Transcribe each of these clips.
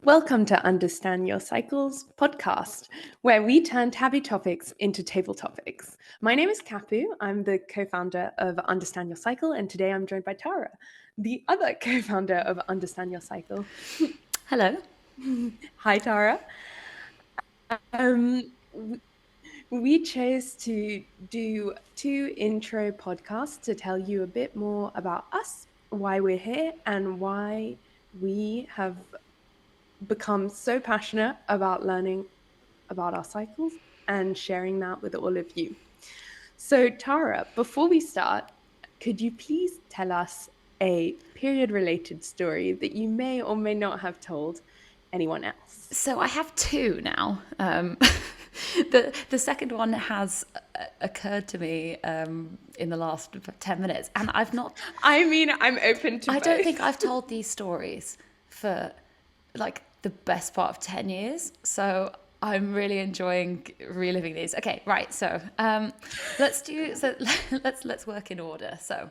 Welcome to Understand Your Cycles podcast, where we turn taboo topics into table topics. My name is Kapu. I'm the co-founder of Understand Your Cycle, and today I'm joined by Tara, the other co-founder of Understand Your Cycle. Hello. Hi, Tara. We chose to do 2 intro podcasts to tell you a bit more about us, why we're here, and why we have become so passionate about learning about our cycles and sharing that with all of you. So, Tara, before we start, could you please tell us a period related story that you may or may not have told anyone else? So I have two now. The second one has occurred to me in the last 10 minutes, and I've not. I mean, I'm open to I both. don't think I've told these stories for like the best part of 10 years. So I'm really enjoying reliving these. Okay, right. So let's work in order. So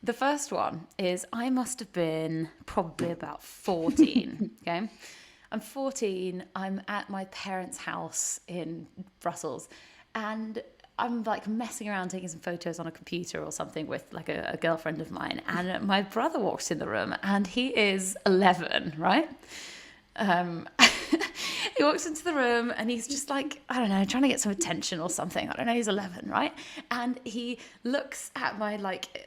the first one is I must have been probably about 14. Okay. I'm 14. I'm at my parents' house in Brussels, and I'm like messing around taking some photos on a computer or something with like a girlfriend of mine. And my brother walks in the room, and he is 11, right? He walks into the room and he's just like, I don't know, trying to get some attention or something. I don't know, he's 11, right? And he looks at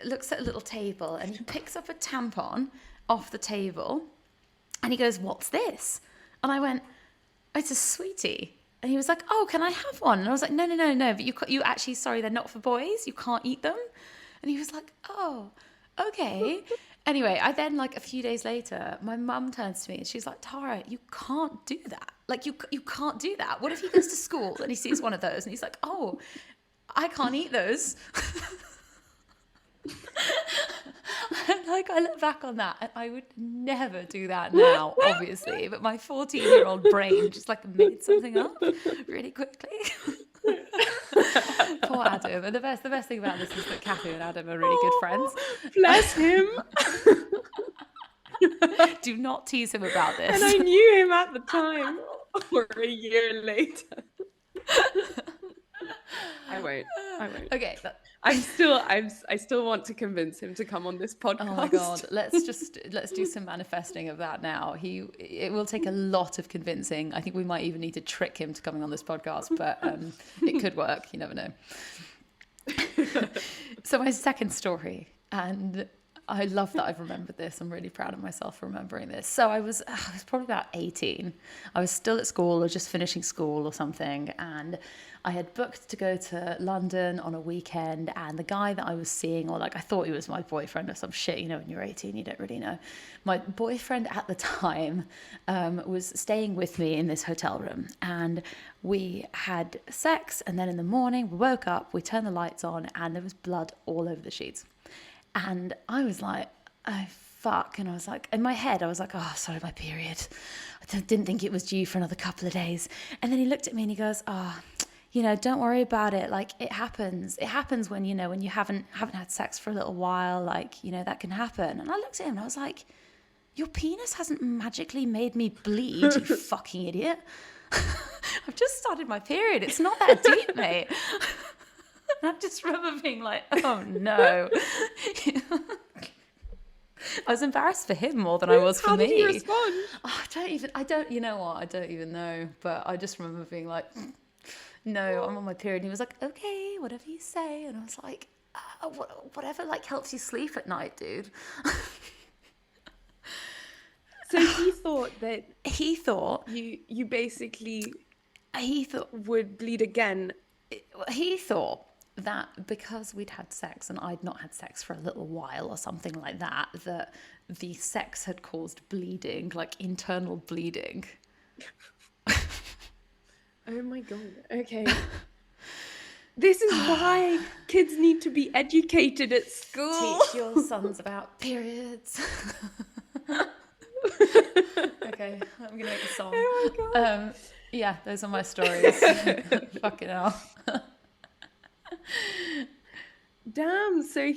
looks at a little table and he picks up a tampon off the table and he goes, "What's this?" And I went, "It's a sweetie." And he was like, "Oh, can I have one?" And I was like, no, but you actually, sorry, they're not for boys. You can't eat them. And he was like, "Oh, okay." Anyway, I then, like a few days later, my mum turns to me and she's like, "Tara, you can't do that. Like, you can't do that. What if he goes to school and he sees one of those and he's like, 'Oh, I can't eat those.'" And like, I look back on that and I would never do that now, obviously, but my 14-year-old brain just like made something up really quickly. Poor Adam. And the best thing about this is that Kathy and Adam are really good friends. Bless him. Do not tease him about this. And I knew him at the time, or a year later. I won't. Okay. I still want to convince him to come on this podcast. Oh my God, let's do some manifesting of that now. It will take a lot of convincing. I think we might even need to trick him to coming on this podcast, but it could work. You never know. So my second story, and I love that I've remembered this. I'm really proud of myself for remembering this. So I was probably about 18. I was still at school or just finishing school or something, and I had booked to go to London on a weekend, and the guy that I was seeing, or like I thought he was my boyfriend or some shit, when you're 18, you don't really know. My boyfriend at the time was staying with me in this hotel room, and we had sex, and then in the morning we woke up, we turned the lights on, and there was blood all over the sheets. And I was like, "Oh, fuck." And I was like, in my head, I was like, "Oh, sorry, my period. I didn't think it was due for another couple of days." And then he looked at me and he goes, "Oh, don't worry about it. Like, it happens. It happens when, when you haven't had sex for a little while. Like, that can happen." And I looked at him and I was like, "Your penis hasn't magically made me bleed, you fucking idiot. I've just started my period. It's not that deep, mate." I just remember being like, "Oh no." I was embarrassed for him more than I was for me. How did he respond? Oh, I don't even know. But I just remember being like, "No, I'm on my period." And he was like, "Okay, whatever you say." And I was like, whatever like helps you sleep at night, dude. So he thought that you basically would bleed again. He thought that because we'd had sex and I'd not had sex for a little while or something like that, that the sex had caused bleeding, like internal bleeding. Oh my God. Okay. This is why kids need to be educated at school. Teach your sons about periods. Okay, I'm gonna make a song. Oh my God. Yeah, those are my stories. Fucking hell. Damn. So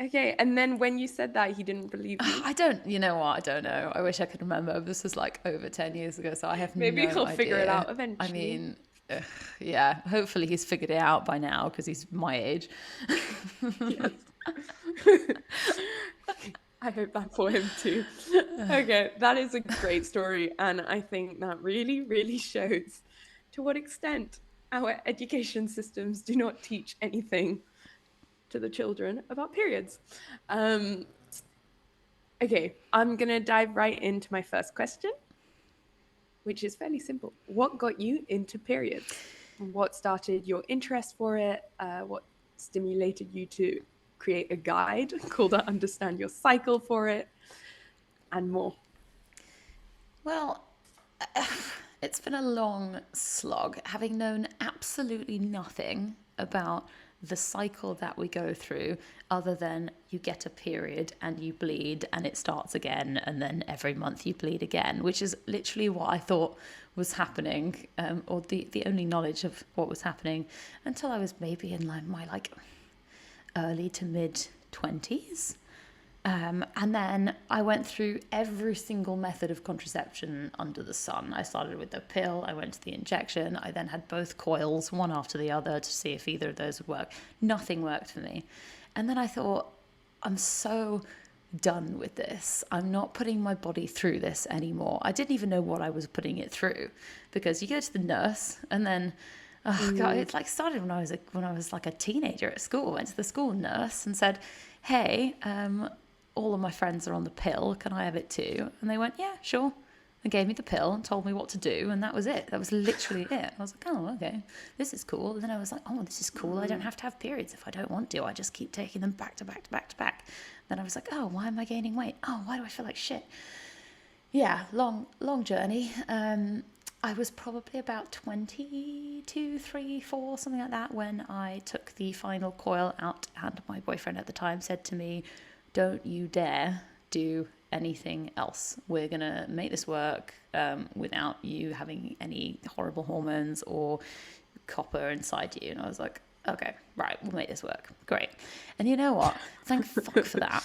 Okay, and then when you said that, he didn't believe you. I don't, you know what? I don't know. I wish I could remember. This was like over 10 years ago, so I have Maybe no he'll figure it idea. out I eventually. mean, ugh, yeah, hopefully he's figured it out by now because he's my age. Yes. I hope that for him too. Okay, that is a great story. And I think that really, really shows to what extent our education systems do not teach anything to the children about periods. Um, okay, I'm going to dive right into my first question, which is fairly simple. What got you into periods? What started your interest for it? What stimulated you to create a guide called Understand Your Cycle for it? And more. Well, it's been a long slog, having known absolutely nothing about the cycle that we go through, other than you get a period and you bleed and it starts again, and then every month you bleed again, which is literally what I thought was happening, or the only knowledge of what was happening until I was maybe in my early to mid 20s. And then I went through every single method of contraception under the sun. I started with the pill, I went to the injection, I then had both coils, one after the other, to see if either of those would work. Nothing worked for me. And then I thought, I'm so done with this. I'm not putting my body through this anymore. I didn't even know what I was putting it through, because you go to the nurse and then oh God, it like started when I was like a teenager at school. I went to the school nurse and said, "Hey, all of my friends are on the pill. Can I have it too?" And they went, "Yeah, sure." And gave me the pill and told me what to do, and that was it. That was literally it. I was like, "Oh, okay, this is cool." And then I was like, "Oh, this is cool. I don't have to have periods if I don't want to. I just keep taking them back to back to back to back." Then I was like, "Oh, why am I gaining weight? Oh, why do I feel like shit?" Yeah, long journey. I was probably about 22, 3, 4, something like that, when I took the final coil out, and my boyfriend at the time said to me, "Don't you dare do anything else. We're going to make this work without you having any horrible hormones or copper inside you." And I was like, "Okay, right, we'll make this work. Great." And you know what? Thank fuck for that.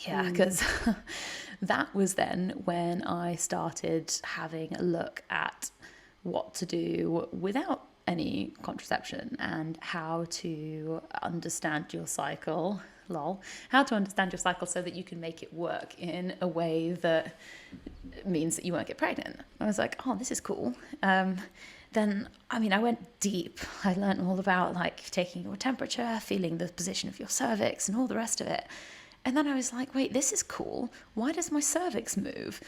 Yeah, because that was then when I started having a look at what to do without any contraception and how to understand your cycle. Lol. How to understand your cycle so that you can make it work in a way that means that you won't get pregnant. I was like, "Oh, this is cool." Then, I mean, I went deep. I learned all about like taking your temperature, feeling the position of your cervix, and all the rest of it. And then I was like, wait, this is cool. Why does my cervix move?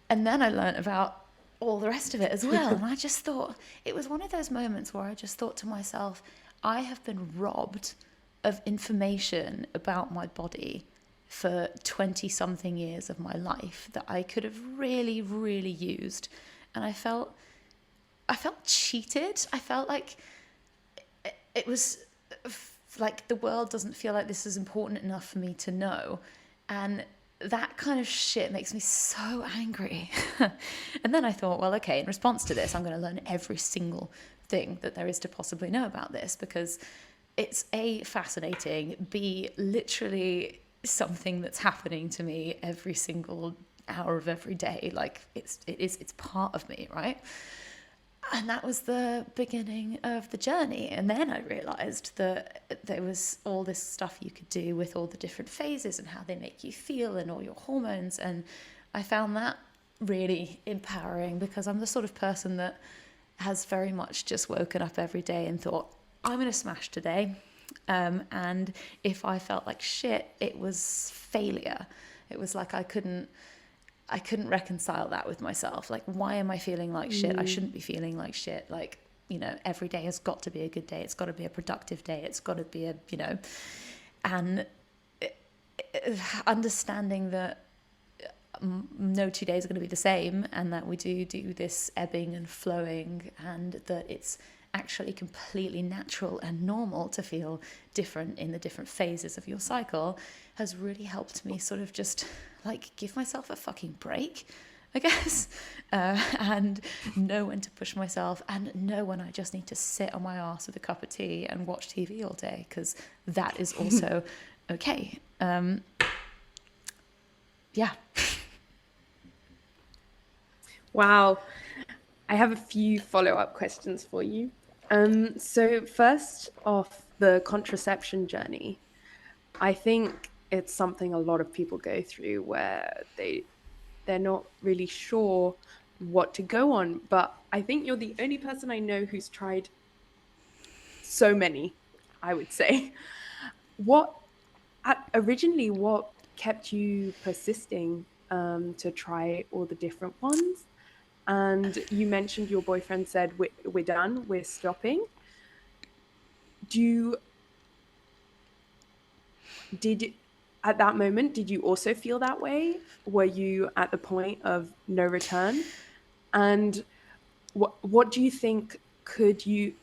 And then I learned about all the rest of it as well. And I just thought, it was one of those moments where I just thought to myself, I have been robbed of information about my body for 20 something years of my life that I could have really, really used. And I felt cheated. I felt like it was like the world doesn't feel like this is important enough for me to know. And that kind of shit makes me so angry. And then I thought, well, okay, in response to this, I'm going to learn every single thing that there is to possibly know about this, because it's A, fascinating, B, literally something that's happening to me every single hour of every day. Like it's part of me, right? And that was the beginning of the journey. And then I realized that there was all this stuff you could do with all the different phases and how they make you feel and all your hormones. And I found that really empowering, because I'm the sort of person that has very much just woken up every day and thought, I'm going to smash today. And if I felt like shit, it was failure. It was like I couldn't reconcile that with myself. Like, why am I feeling like shit? I shouldn't be feeling like shit. Like, you know, every day has got to be a good day. It's got to be a productive day. It's got to be a, you know, and understanding that no 2 days are going to be the same, and that we do this ebbing and flowing, and that it's actually completely natural and normal to feel different in the different phases of your cycle, has really helped me sort of just like give myself a fucking break I guess, and know when to push myself, and know when I just need to sit on my ass with a cup of tea and watch TV all day, because that is also okay. Yeah. Wow. I have a few follow-up questions for you. So first off, the contraception journey. I think it's something a lot of people go through where they're not really sure what to go on. But I think you're the only person I know who's tried so many, I would say. What originally what kept you persisting to try all the different ones? And you mentioned your boyfriend said we're done, we're stopping. Do you did at that moment did you also feel that way? Were you at the point of no return? And what do you think could you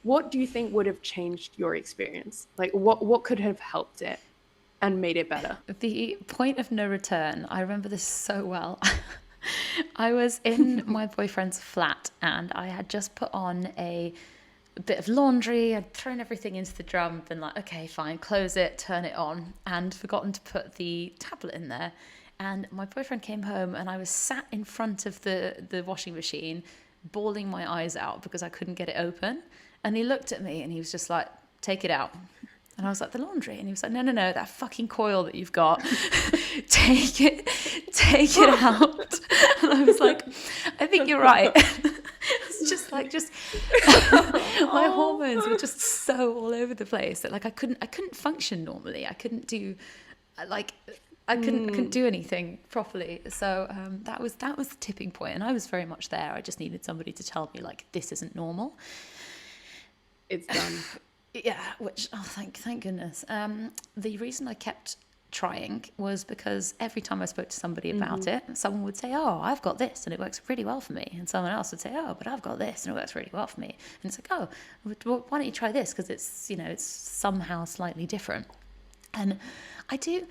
what do you think would have changed your experience? Like what could have helped it and made it better? The point of no return, I remember this so well. I was in my boyfriend's flat and I had just put on a bit of laundry. I'd thrown everything into the drum, been like, okay, fine, close it, turn it on, and forgotten to put the tablet in there. And my boyfriend came home and I was sat in front of the washing machine, bawling my eyes out because I couldn't get it open. And he looked at me and he was just like, take it out. And I was like, the laundry? And he was like, no, that fucking coil that you've got, take it out. And I was like, I think you're right. It's just like, my hormones were just so all over the place that like I couldn't function normally. I couldn't do, like, I couldn't do anything properly. So that was the tipping point, and I was very much there. I just needed somebody to tell me like this isn't normal. It's done. Yeah, which thank goodness. The reason I kept trying was because every time I spoke to somebody about it, someone would say, "Oh, I've got this and it works really well for me," and someone else would say, "Oh, but I've got this and it works really well for me." And it's like, "Oh, well, why don't you try this? Because it's it's somehow slightly different." And I do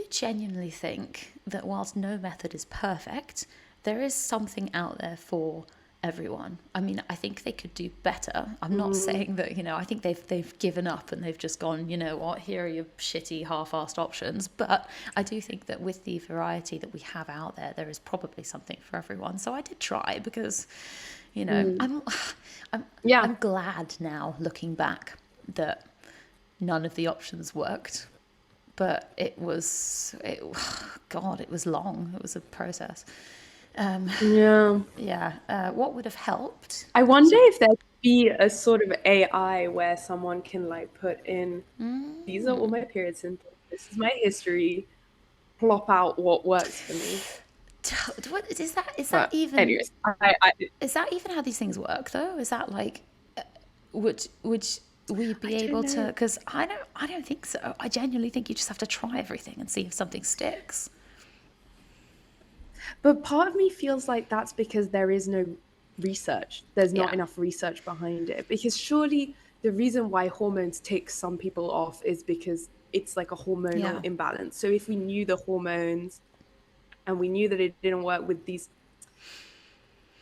genuinely think that whilst no method is perfect, there is something out there for everyone. I mean, I think they could do better. I'm not saying that, I think they've given up and they've just gone, you know what, here are your shitty half-assed options. But I do think that with the variety that we have out there, there is probably something for everyone. So I did try because, I'm glad now looking back that none of the options worked. But it was long. It was a process. What would have helped? I wonder if there could be a sort of AI where someone can like put in these are all my period symptoms. This is my history. Plop out what works for me. What is that? But anyways, Is that even how these things work though? Is that like would we be able to? Because I don't think so. I genuinely think you just have to try everything and see if something sticks. But part of me feels like that's because there is no research. There's not enough research behind it. Because surely the reason why hormones take some people off is because it's like a hormonal imbalance. So if we knew the hormones and we knew that it didn't work with these,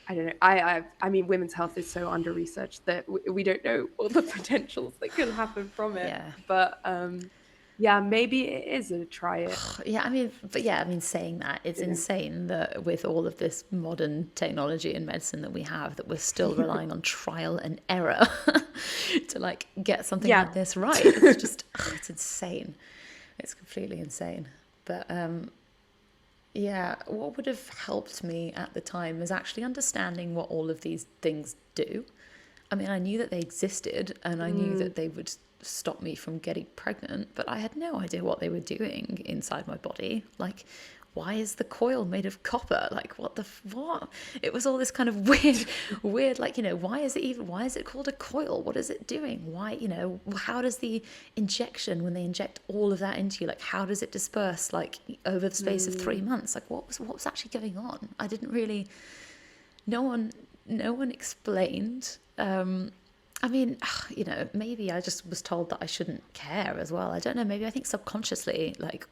I don't know. I mean, women's health is so under researched that we don't know all the potentials that can happen from it. Yeah. But maybe it is a try it. Saying that, it's insane that with all of this modern technology and medicine that we have, that we're still relying on trial and error to like get something like this right. It's just, it's insane. It's completely insane. But what would have helped me at the time was actually understanding what all of these things do. I mean, I knew that they existed and I knew that they would stop me from getting pregnant, but I had no idea what they were doing inside my body. Like, why is the coil made of copper? Like, what? It was all this kind of weird, like, why is it called a coil? What is it doing? Why, how does the injection, when they inject all of that into you, like, how does it disperse, like, over the space of 3 months? Like, what was actually going on? I didn't really, no one explained. I mean, maybe I just was told that I shouldn't care as well. I don't know. Maybe I think subconsciously, like,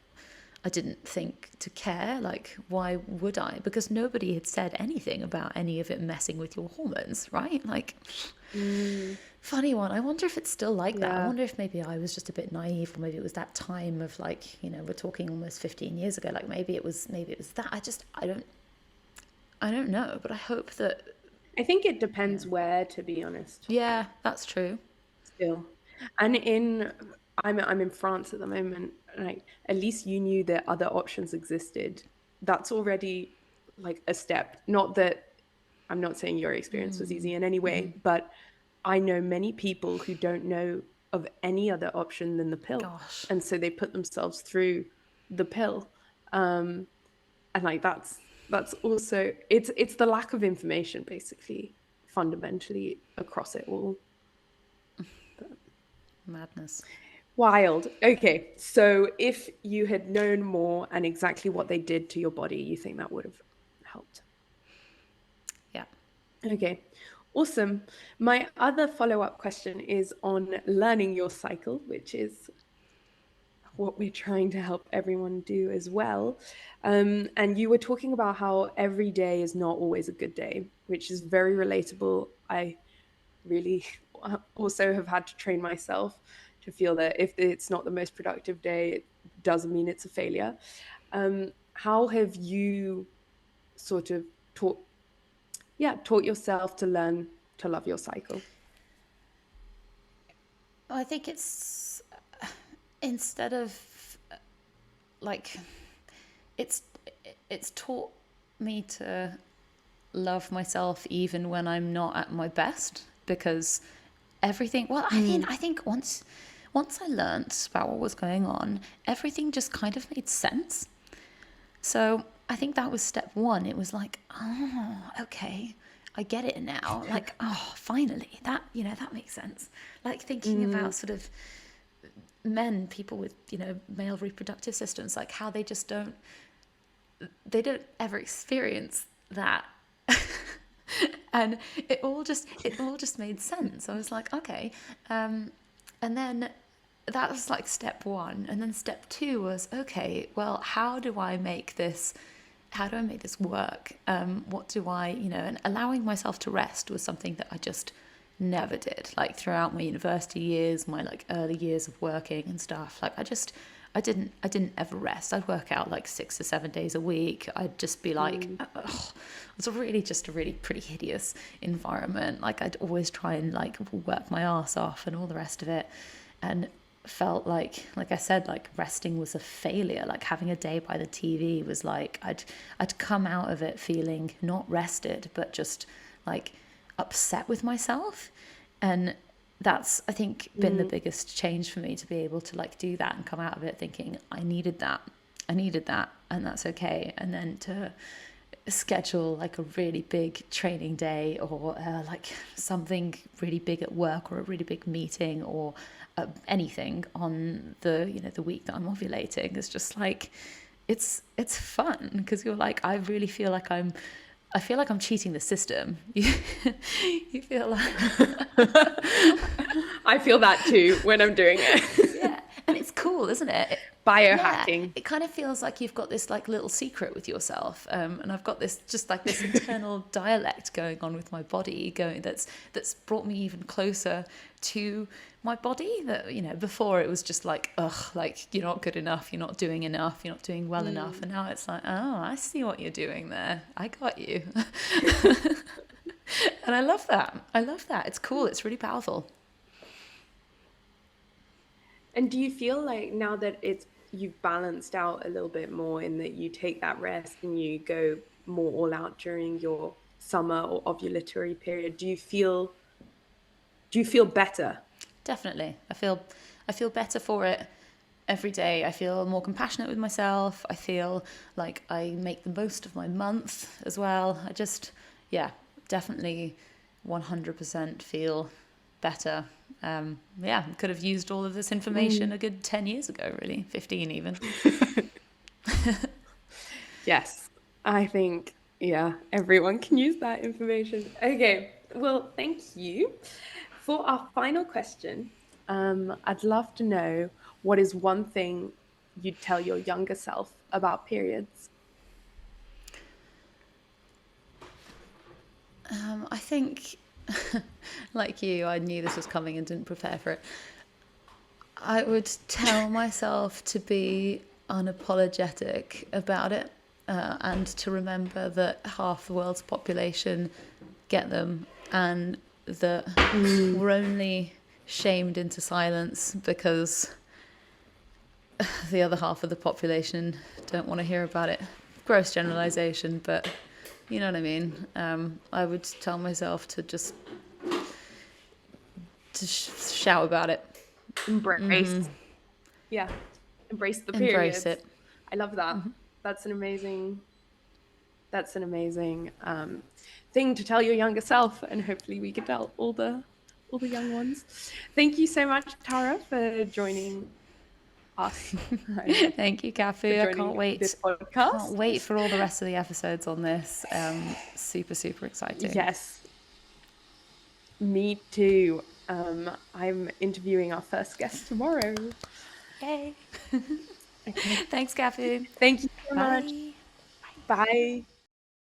I didn't think to care. Like, why would I? Because nobody had said anything about any of it messing with your hormones, right? Like, Mm, funny one. I wonder if it's still like that. I yeah. wonder if maybe I was just a bit naive, or maybe it was that time of, like, we're talking almost 15 years ago. Like, maybe it was that. I don't know, but I hope that, I think it yeah. depends where, to be honest, Yeah, that's true. still. And I'm in France at the moment. Like, at least you knew that other options existed. That's already like a step. Not that I'm not saying your experience was easy in any way, but I know many people who don't know of any other option than the pill. Gosh. And so they put themselves through the pill. Um, and like that's also it's the lack of information basically fundamentally across it all. But Madness. wild. Okay, so if you had known more and exactly what they did to your body, you think that would have helped? Yeah. Okay, awesome. My other follow-up question is on learning your cycle, which is what we're trying to help everyone do as well. And you were talking about how every day is not always a good day, which is very relatable. I really also have had to train myself to feel that if it's not the most productive day, it doesn't mean it's a failure. How have you sort of taught, yeah, taught yourself to learn to love your cycle? I think it's, instead of, like, it's it's taught me to love myself even when I'm not at my best, because everything, well, Mm, I think once I learnt about what was going on, everything just kind of made sense. So I think that was step one. It was like, oh, okay, I get it now. Like, oh, finally, that makes sense. Like, thinking about mm, sort of men, people with, male reproductive systems, like how they don't ever experience that. And it all just made sense. I was like, okay. And then that was like step one. And then step two was, okay, well, how do I make this work? What do I, and allowing myself to rest was something that I just never did. Like, throughout my university years, my like early years of working and stuff, like I didn't ever rest. I'd work out like 6 or 7 days a week. I'd just be like, mm, ugh. It was just a really pretty hideous environment. Like, I'd always try and like work my ass off and all the rest of it, and felt like I said, like, resting was a failure. Like, having a day by the TV was like, I'd come out of it feeling not rested, but just like upset with myself. And that's, I think, been the mm, biggest change for me, to be able to like do that and come out of it thinking I needed that, and that's okay. And then to schedule like a really big training day, or like something really big at work, or a really big meeting, or anything on the week that I'm ovulating, is just like, it's fun, because you're like, I feel like I'm cheating the system. You feel like, I feel that too when I'm doing it. yeah, and it's cool, isn't it? Yeah, Biohacking. it kind of feels like you've got this like little secret with yourself, and I've got this, just like this internal dialect going on with my body, going that's brought me even closer to my body. That, before it was just like, ugh, like, you're not good enough, you're not doing enough, you're not doing well enough, Mm. and now it's like, oh, I see what you're doing there, I got you. And I love that, it's cool, it's really powerful. And do you feel like now that you've balanced out a little bit more in that you take that rest and you go more all out during your summer or ovulatory period, do you feel better? Definitely. I feel better for it every day. I feel more compassionate with myself. I feel like I make the most of my month as well. I just, yeah, definitely 100% feel better. Yeah, could have used all of this information Mm. a good 10 years ago, really, 15 even. Yes, I think, yeah, everyone can use that information. Okay, well, thank you. For our final question, I'd love to know what is one thing you'd tell your younger self about periods? I think, like you, I knew this was coming and didn't prepare for it. I would tell myself to be unapologetic about it, and to remember that half the world's population get them, and that we're only shamed into silence because the other half of the population don't want to hear about it. Gross generalization, but you know what I mean. I would tell myself to just shout about it. Embrace. Yeah. Embrace the Embrace periods. it. I love that. That's an amazing thing to tell your younger self, and hopefully we can tell all the young ones. Thank you so much, Tara, for joining us. Thank you, For Kathy. I can't joining this wait. Can't podcast. wait for all the rest of the episodes on this. Super, super exciting. Yes, me too. I'm interviewing our first guest tomorrow. Yay. Okay. Thanks, Kathy. Thank you so much. Bye. Bye.